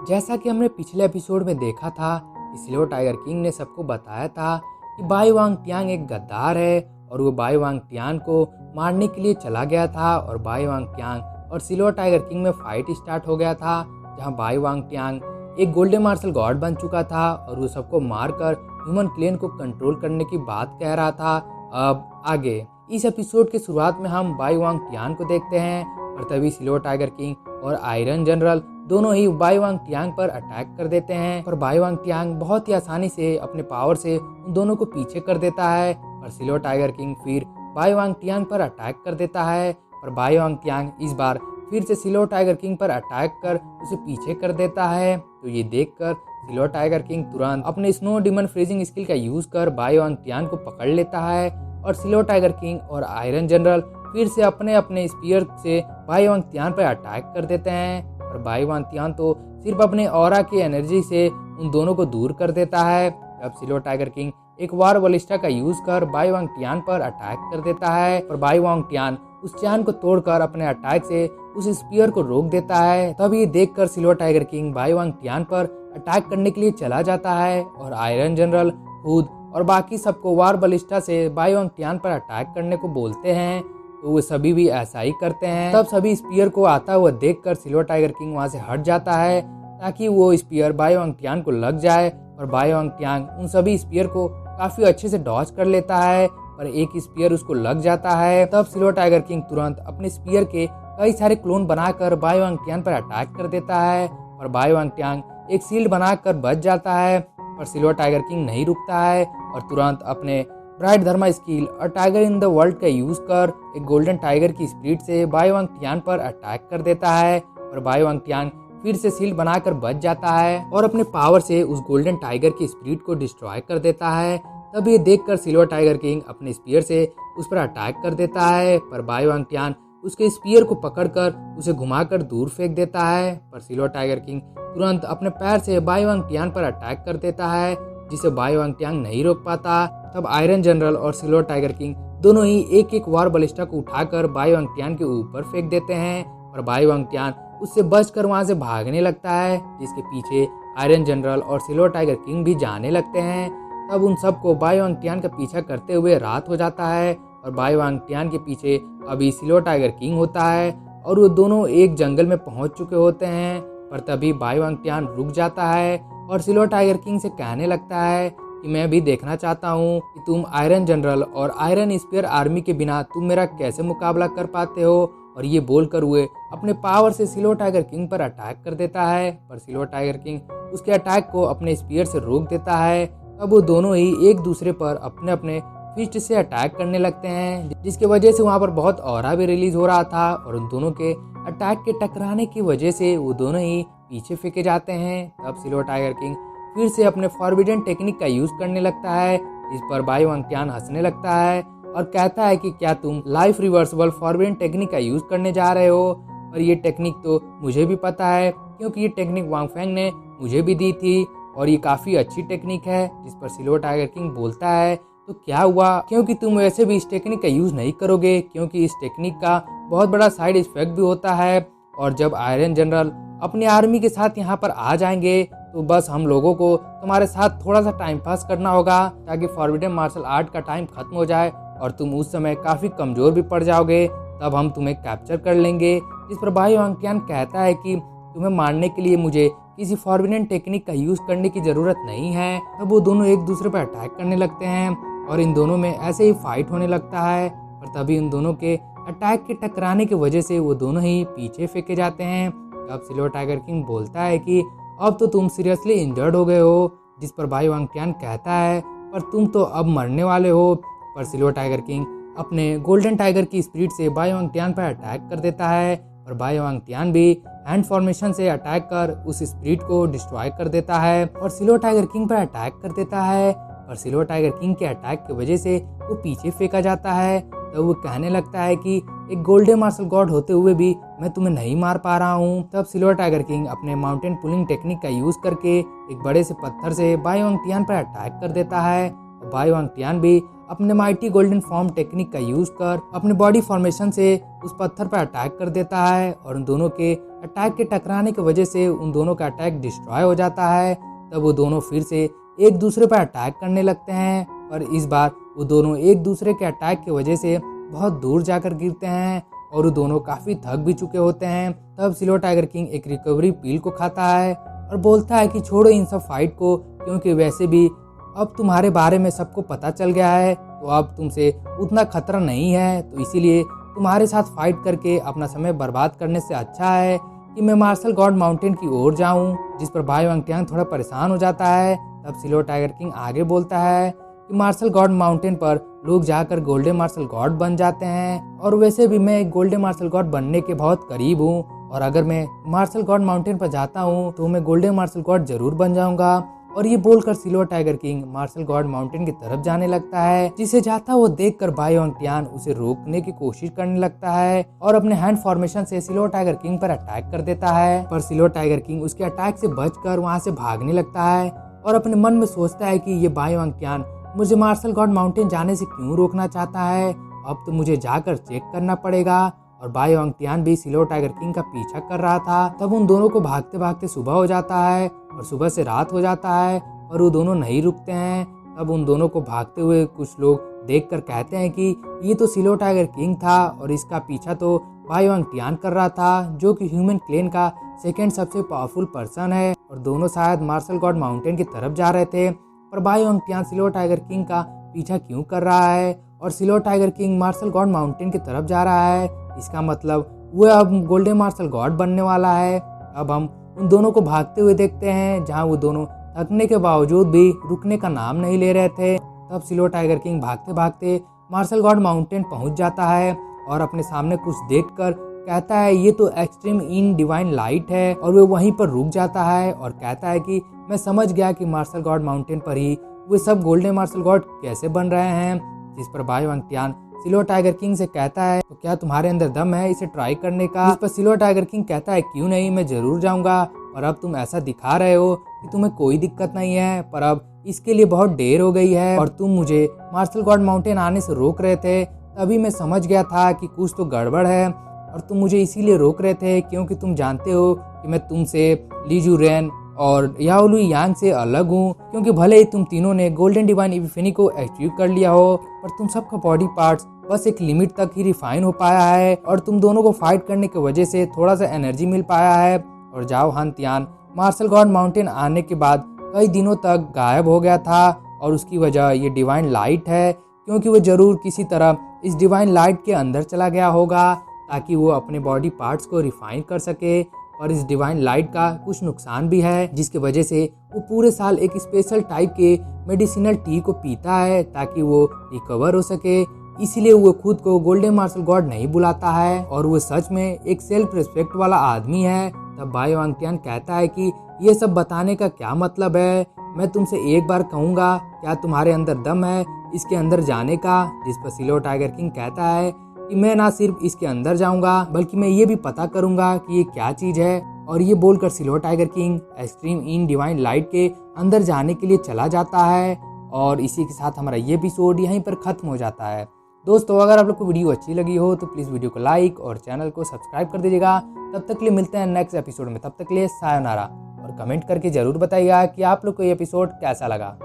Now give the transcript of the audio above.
जैसा कि हमने पिछले एपिसोड में देखा था कि सिल्वर टाइगर किंग ने सबको बताया था कि बाई वांग टियांग एक गद्दार है और वो बाई वांग टियांग को मारने के लिए चला गया था और बाई वांग टियांग और सिल्वर टाइगर किंग में फाइट स्टार्ट हो गया था, जहां बाई वांग टियांग एक गोल्डन मार्शल गॉड बन चुका था और वो सबको मारकर ह्यूमन क्लेन को कंट्रोल करने की बात कह रहा था। अब आगे इस एपिसोड की शुरुआत में हम बाई वांग टियांग को देखते हैं और तभी सिल्वर टाइगर किंग और आयरन जनरल दोनों ही बाई वांग टियांग पर अटैक कर देते हैं और बाई वांग टियांग बहुत ही आसानी से अपने पावर से उन दोनों को पीछे कर देता है और सिल्वर टाइगर किंग फिर बाई वांग टियांग पर अटैक कर देता है और बाई वांग टियांग इस बार फिर से सिल्वर टाइगर किंग पर अटैक कर उसे पीछे कर देता है। तो ये देखकर सिल्वर टाइगर किंग तुरंत अपने स्नो डिमन फ्रीजिंग स्किल का यूज कर बाई वांग टियांग को पकड़ लेता है और सिल्वर टाइगर किंग और आयरन जनरल फिर से अपने अपने स्पीयर से बाई वांग टियांग पर अटैक कर देते हैं और बाई वांग टियांग तो सिर्फ अपने ऑरा की एनर्जी से उन दोनों को दूर कर देता है। तब सिल्वर टाइगर किंग एक वार बलिस्टा का यूज कर बाई वांग टियांग पर अटैक कर देता है और बाई वांग टियांग उस चैन को तोड़कर अपने अटैक से उस स्पीयर को रोक देता है। तब ये देखकर सिल्वर टाइगर किंग बाई वांग टियांग पर अटैक करने के लिए चला जाता है और आयरन जनरल खुद और बाकी सबको वार बलिस्टा से बाई वांग टियांग पर अटैक करने को बोलते हैं, तो वो सभी भी ऐसा ही करते हैं। तब सभी स्पीयर को आता हुआ देखकर सिल्वर टाइगर किंग वहां से हट जाता है ताकि वो स्पीयर बाई वांग टियांग को लग जाए और बाई वांग टियांग उन सभी स्पीयर को काफी अच्छे से डॉज कर लेता है पर एक स्पीयर उसको लग जाता है। तब सिल्वर टाइगर किंग तुरंत अपने स्पीयर के कई सारे क्लोन बनाकर बाई वांग टियांग पर अटैक कर देता है और बाई वांग टियांग एक शील्ड बनाकर बच जाता है पर सिल्वर टाइगर किंग नहीं रुकता है और तुरंत अपने ब्राइट धर्मा स्किल और टाइगर इन द वर्ल्ड का यूज कर एक गोल्डन टाइगर की स्पिरिट से बाई वांग टियांग पर अटैक कर देता है और बाई वांग टियांग फिर से शील्ड बनाकर बच जाता है और अपने पावर से उस गोल्डन टाइगर की स्पिरिट को डिस्ट्रॉय कर देता है। तब ये देखकर सिल्वर टाइगर किंग अपने स्पीयर से उस पर अटैक कर देता है पर बाई वांग टियांग उसके स्पीयर को पकड़कर उसे घुमाकर दूर फेंक देता है पर सिल्वर टाइगर किंग तुरंत अपने पैर से बाई वांग टियांग पर अटैक कर देता है जिसे बाई वांग टियांग नहीं रोक पाता। तब आयरन जनरल और सिल्वर टाइगर किंग दोनों ही एक एक वार बलिस्टा को उठाकर बाई वांग टियांग के ऊपर फेंक देते हैं और बाई वांग टियांग उससे बचकर वहां से भागने लगता है, जिसके पीछे आयरन जनरल और सिल्वर टाइगर किंग भी जाने लगते हैं। तब उन सबको बाई वांग टियांग का पीछा करते हुए रात हो जाता है और बाई वांग टियांग के पीछे अभी सिल्वर टाइगर किंग होता है और वो दोनों एक जंगल में पहुंच चुके होते हैं पर तभी बाई वांग टियांग रुक जाता है और सिल्वर टाइगर किंग से कहने लगता है कि मैं भी देखना चाहता हूँ कि तुम आयरन जनरल और आयरन स्पीयर आर्मी के बिना तुम मेरा कैसे मुकाबला कर पाते हो। और ये बोलकर हुए अपने पावर से सिल्वर टाइगर किंग पर अटैक कर देता है पर सिल्वर टाइगर किंग उसके अटैक को अपने स्पीयर से रोक देता है। तब वो दोनों ही एक दूसरे पर अपने अपने फिस्ट से अटैक करने लगते हैं, जिसकी वजह से वहाँ पर बहुत ऑरा भी रिलीज हो रहा था और उन दोनों के अटैक के टकराने की वजह से वो दोनों ही पीछे फेंके जाते हैं। तब सिल्वर टाइगर किंग फिर से अपने फॉरबिडन टेक्निक का यूज करने लगता है, जिस पर बाई वांग टियांग हंसने लगता है और कहता है कि क्या तुम लाइफ रिवर्सिबल फॉरबिडन टेक्निक का यूज करने जा रहे हो। और ये टेक्निक तो मुझे भी पता है क्योंकि ये टेक्निक वांग फेंग ने मुझे भी दी थी और ये काफी अच्छी टेक्निक है। जिस पर सिल्वर टाइगर किंग बोलता है तो क्या हुआ, क्योंकि तुम वैसे भी इस टेक्निक का यूज नहीं करोगे क्योंकि इस टेक्निक का बहुत बड़ा साइड इफेक्ट भी होता है और जब आयरन जनरल अपनी आर्मी के साथ यहाँ पर आ जाएंगे तो बस हम लोगों को तुम्हारे साथ थोड़ा सा टाइम पास करना होगा ताकि फॉरबिडन मार्शल आर्ट का टाइम खत्म हो जाए और तुम उस समय काफी कमजोर भी पड़ जाओगे, तब हम तुम्हें कैप्चर कर लेंगे। जिस पर बाई वांग टियांग कहता है कि तुम्हें मारने के लिए मुझे किसी फॉरबिडन टेक्निक का यूज करने की जरूरत नहीं है। तब वो दोनों एक दूसरे पर अटैक करने लगते हैं और इन दोनों में ऐसे ही फाइट होने लगता है पर तभी इन दोनों के अटैक के टकराने की वजह से वो दोनों ही पीछे फेंके जाते हैं। तब सिल्वर टाइगर किंग बोलता है कि अब तो तुम सीरियसली इंजर्ड हो गए हो। जिस पर बाई वांग टियांग कहता है पर तुम तो अब मरने वाले हो। पर सिल्वर टाइगर किंग अपने गोल्डन टाइगर की स्पिरिट से बाई वांग टियांग पर अटैक कर देता है और बाई वांग टियांग भी हैंड फॉर्मेशन से अटैक कर उस स्पिरिट को डिस्ट्रॉय कर देता है और सिल्वर टाइगर किंग पर अटैक कर देता है। पर सिल्वर टाइगर किंग के अटैक की वजह से वो पीछे फेंका जाता है। तब वो कहने लगता है कि एक गोल्डन मार्शल गॉड होते हुए भी मैं तुम्हें नहीं मार पा रहा हूँ। तब सिल्वर टाइगर किंग अपने माउंटेन पुलिंग टेक्निक का यूज करके एक बड़े से पत्थर से बाई वांग टियांग पर अटैक कर देता है। बाई वांग टियांग भी अपने माइटी गोल्डन फॉर्म टेक्निक का यूज कर अपने बॉडी फॉर्मेशन से उस पत्थर पर अटैक कर देता है और उन दोनों के अटैक के टकराने की वजह से उन दोनों का अटैक डिस्ट्रॉय हो जाता है। तब वो दोनों फिर से एक दूसरे पर अटैक करने लगते हैं, पर इस बार वो दोनों एक दूसरे के अटैक की वजह से बहुत दूर जाकर गिरते हैं और वो दोनों काफी थक भी चुके होते हैं। तब सिल्वर टाइगर किंग एक रिकवरी पील को खाता है और बोलता है कि छोड़ो इन सब फाइट को, क्योंकि वैसे भी अब तुम्हारे बारे में सबको पता चल गया है, तो अब तुमसे उतना खतरा नहीं है, तो इसीलिए तुम्हारे साथ फाइट करके अपना समय बर्बाद करने से अच्छा है कि मैं मार्शल गॉड माउंटेन की ओर जाऊं। जिस पर बाई वांग ट्यांग थोड़ा परेशान हो जाता है। तब सिल्वर टाइगर किंग आगे बोलता है कि मार्शल गॉड माउंटेन पर लोग जाकर गोल्डन मार्शल गॉड बन जाते हैं और वैसे भी मैं एक गोल्डन मार्शल गॉड बनने के बहुत करीब हूँ, और अगर मैं मार्शल गॉड माउंटेन पर जाता हूँ तो मैं गोल्डन मार्शल गॉड जरूर बन जाऊंगा। और ये बोलकर silver tiger king martial god mountain की तरफ जाने लगता है, जिसे जाता वो देखकर बाई वांग ट्यान उसे रोकने की कोशिश करने लगता है और अपने हैंड फॉर्मेशन से सिल्वर टाइगर किंग पर अटैक कर देता है। पर सिल्वर टाइगर किंग उसके अटैक से बचकर वहां से भागने लगता है और अपने मन में सोचता है कि ये बाई वांग ट्यान मुझे मार्शल गॉड माउंटेन जाने से क्यों रोकना चाहता है, अब तो मुझे जाकर चेक करना पड़ेगा। और बाई वांग ट्यान भी सिल्वर टाइगर किंग का पीछा कर रहा था। तब उन दोनों को भागते भागते सुबह हो जाता है और सुबह से रात हो जाता है और वो दोनों नहीं रुकते हैं। तब उन दोनों को भागते हुए कुछ लोग देखकर कहते हैं कि ये तो सिल्वर टाइगर किंग था और इसका पीछा तो बाई वांग ट्यान कर रहा था, जो कि ह्यूमन क्लेन का सेकंड सबसे पावरफुल पर्सन है, और दोनों शायद मार्शल गॉड माउंटेन की तरफ जा रहे थे। पर Bai Wang Tian silver tiger king का पीछा क्यों कर रहा है और silver tiger king martial god mountain की तरफ जा रहा है, इसका मतलब वो अब गोल्डन मार्शल गॉड बनने वाला है। अब हम उन दोनों को भागते हुए देखते हैं, जहां वो दोनों थकने के बावजूद भी रुकने का नाम नहीं ले रहे थे। तब सिल्वर टाइगर किंग भागते भागते मार्शल गॉड माउंटेन पहुंच जाता है और अपने सामने कुछ देखकर कहता है ये तो एक्सट्रीम इन डिवाइन लाइट है, और वो वहीं पर रुक जाता है और कहता है कि मैं समझ गया कि मार्शल गॉड माउंटेन पर ही वे सब गोल्डन मार्शल गॉड कैसे बन रहे हैं। जिस पर Bai Wang Tian silver tiger king से कहता है तो क्या तुम्हारे अंदर दम है इसे ट्राई करने का। इस पर सिल्वर टाइगर किंग कहता है क्यों नहीं, मैं जरूर जाऊंगा, और अब तुम ऐसा दिखा रहे हो कि तुम्हें कोई दिक्कत नहीं है, पर अब इसके लिए बहुत देर हो गई है और तुम मुझे मार्शल गॉड माउंटेन आने से रोक रहे थे। तभी मैं समझ गया था कि कुछ तो गड़बड़ है, और तुम मुझे इसीलिए रोक रहे थे क्योंकि तुम जानते हो कि मैं तुमसे ली जू रेन और याओ लुई यांग से अलग हूँ, क्योंकि भले ही तुम तीनों ने गोल्डन डिवाइन इपिफेनी को अचीव कर लिया हो, पर तुम सबका बॉडी पार्ट्स बस एक लिमिट तक ही रिफाइन हो पाया है, और तुम दोनों को फाइट करने की वजह से थोड़ा सा एनर्जी मिल पाया है। और जाओ हान त्यान मार्शल गॉड माउंटेन आने के बाद कई दिनों तक गायब हो गया था, और उसकी वजह ये डिवाइन लाइट है, क्योंकि वो जरूर किसी तरह इस डिवाइन लाइट के अंदर चला गया होगा ताकि वो अपने बॉडी पार्ट्स को रिफाइन कर सके। और इस डिवाइन लाइट का कुछ नुकसान भी है, जिसकी वजह से वो पूरे साल एक स्पेशल टाइप के मेडिसिनल टी को पीता है ताकि वो रिकवर हो सके। इसीलिए वो खुद को गोल्डन मार्शल गॉड नहीं बुलाता है, और वो सच में एक सेल्फ रिस्पेक्ट वाला आदमी है। तब बाई वांग ट्यान कहता है कि ये सब बताने का क्या मतलब है, मैं तुमसे एक बार कहूँगा, क्या तुम्हारे अंदर दम है इसके अंदर जाने का। जिस पर सिल्वर टाइगर किंग कहता है कि मैं ना सिर्फ इसके अंदर जाऊंगा बल्कि मैं ये भी पता करूंगा कि ये क्या चीज है। और ये बोलकर silver tiger king extreme in divine light के अंदर जाने के लिए चला जाता है। और इसी के साथ हमारा ये एपिसोड यहीं पर खत्म हो जाता है। दोस्तों, अगर आप लोग को वीडियो अच्छी लगी हो तो प्लीज़ वीडियो को लाइक और चैनल को सब्सक्राइब कर दीजिएगा। तब तक के लिए मिलते हैं नेक्स्ट एपिसोड में, तब तक के लिए सायोनारा। और कमेंट करके जरूर बताइएगा कि आप लोग को ये एपिसोड कैसा लगा।